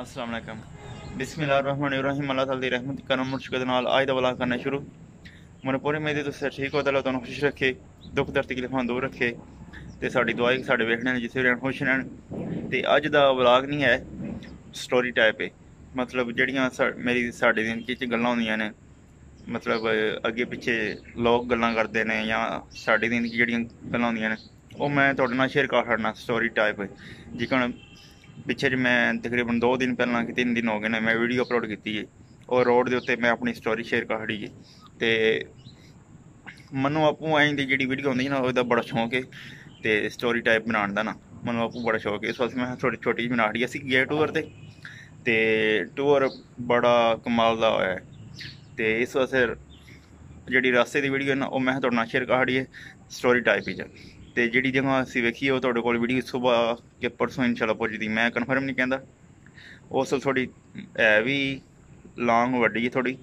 अस्सलाम वालेकुम। बिस्मिल्लाहिर्रहमानिर्रहीम। अल्लाह ताला दी रहमत करम मुर्शद नाल आज दा व्लॉग करना शुरू। मैंने पूरी उम्मीद है तुसें ठीक हो, अल्लाह तुहानू खुश रखे, दुख दर्द तकलीफां दूर रखे ते साडी दुआ है कि साडे वेखने ने जिथे रहन खुश रहन। ते अज दा व्लॉग नहीं है, स्टोरी टाइप है। मतलब जेहड़ियां मेरी साडी जिंदगी च गल्लां होंदियां ने, मतलब अगे पिछे लोग गल्लां करदे ने या साडी जिंदगी जेहड़ियां गल्लां होंदियां ने ओह् मैं तुहाडे नाल शेयर कर छड्डना। स्टोरी टाइप जिकन पिछे ज मैं तकरीबन 2 दिन पहला कि 3 दिन हो गए ने मैं वीडियो अपलोड की है और रोड के उत्ते मैं अपनी स्टोरी शेयर कर छड़ी है। तो मनु आपू आई दी जी वीडियो होंगी ना उसका बड़ा शौक है, तो स्टोरी टाइप बनाने का ना मनु आपू बड़ा शौक है। इस वास्ते मैं थोड़ी छोटी जी बना छड़ी। असी गए टूर ते टूर बड़ा कमाल का होया है। तो इस वास्ते जी रास्ते की वीडियो है ना वो मैं थोड़े नाल शेयर कर छड़ी है स्टोरी टाइप ही। तो जी जगह असी वेखी है वो को वीडियो सुबह के परसों इंशाल्लाह पहुँचती, मैं कन्फर्म नहीं कहता। उस थोड़ी है भी लॉन्ग वड्डी है थोड़ी,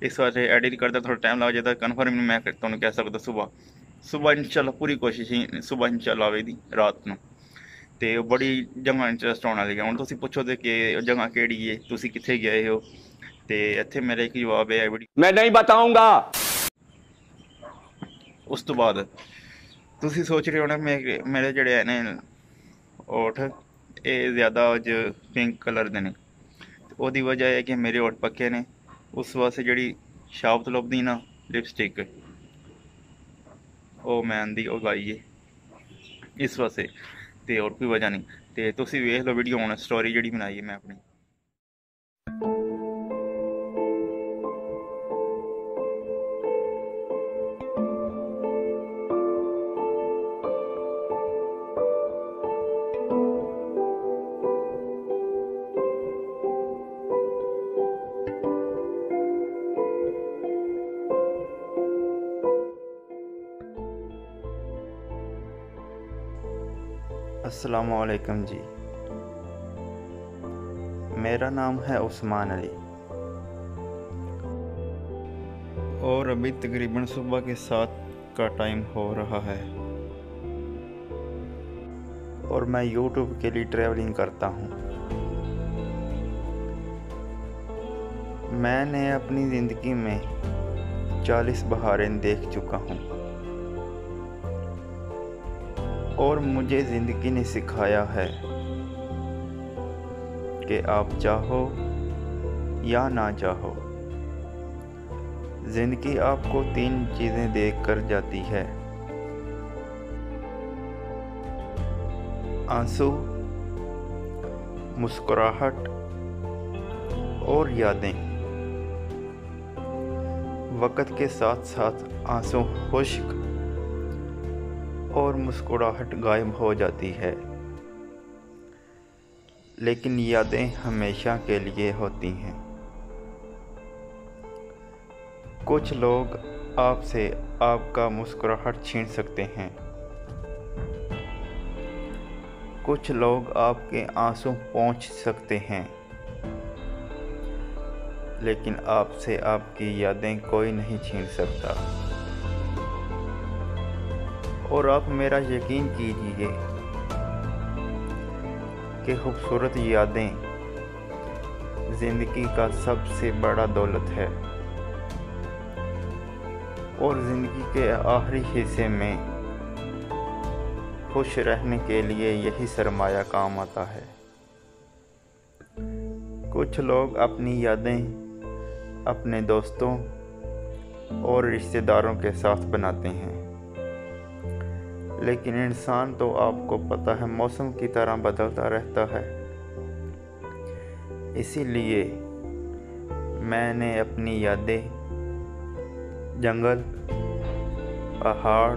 इस वास्ते एडिट करता थोड़ा टाइम लग जाता। कन्फर्म नहीं मैं तुहानू कह सकता। सुबह सुबह इंशाल्लाह पूरी कोशिश ही सुबह इंशाल्लाह आवेगी रात को। तो बड़ी जगह इंटरस्ट होने वाली है। हुण तुसीं पुछो तो कि जगह केड़ी है, तुसीं कित्थे गए हो, तो इत्थे मेरा एक जवाब है वीडियो मैं नहीं बताऊंगा। उस तो बाद तुसीं सोच रहे होने मेरे जेह्ड़े है ने ओठ ये ज़्यादा अज पिंक कलर दे ने। ओह्दी वजह है कि मेरे ओठ पक्के ने, उस वास्ते जेह्ड़ी शाप तो लभदी ना लिपस्टिक ओह् मैं आंदी ओह् लाई है इस वास्ते, तो होर कोई वजह नहीं। तो तुसीं वेख लो वीडियो हुण स्टोरी जेह्ड़ी बनाई है मैं अपनी। अस्सलामुअलैकुम जी, मेरा नाम है उस्मान अली और अभी तकरीबन सुबह के 7 का टाइम हो रहा है और मैं यूट्यूब के लिए ट्रैवलिंग करता हूँ। मैंने अपनी ज़िंदगी में 40 बहारें देख चुका हूँ और मुझे ज़िंदगी ने सिखाया है कि आप चाहो या ना चाहो, ज़िंदगी आपको 3 चीज़ें देख कर जाती है: आंसू, मुस्कुराहट और यादें। वक़्त के साथ साथ आंसू खुश्क और मुस्कुराहट गायब हो जाती है, लेकिन यादें हमेशा के लिए होती हैं। कुछ लोग आपसे आपका मुस्कुराहट छीन सकते हैं, कुछ लोग आपके आंसू पोंछ सकते हैं, लेकिन आपसे आपकी यादें कोई नहीं छीन सकता। और आप मेरा यकीन कीजिए कि खूबसूरत यादें ज़िंदगी का सबसे बड़ा दौलत है और ज़िंदगी के आखिरी हिस्से में खुश रहने के लिए यही सरमाया काम आता है। कुछ लोग अपनी यादें अपने दोस्तों और रिश्तेदारों के साथ बनाते हैं, लेकिन इंसान तो आपको पता है मौसम की तरह बदलता रहता है। इसीलिए मैंने अपनी यादें जंगल, पहाड़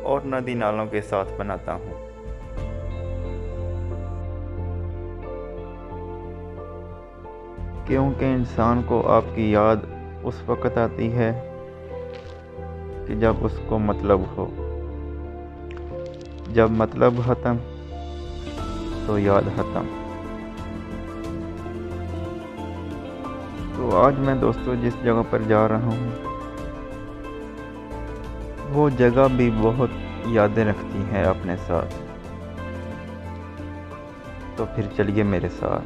और नदी नालों के साथ बनाता हूँ। क्योंकि इंसान को आपकी याद उस वक़्त आती है कि जब उसको मतलब हो। जब मतलब ख़त्म तो याद ख़त्म। तो आज मैं दोस्तों जिस जगह पर जा रहा हूँ वो जगह भी बहुत यादें रखती हैं अपने साथ। तो फिर चलिए मेरे साथ।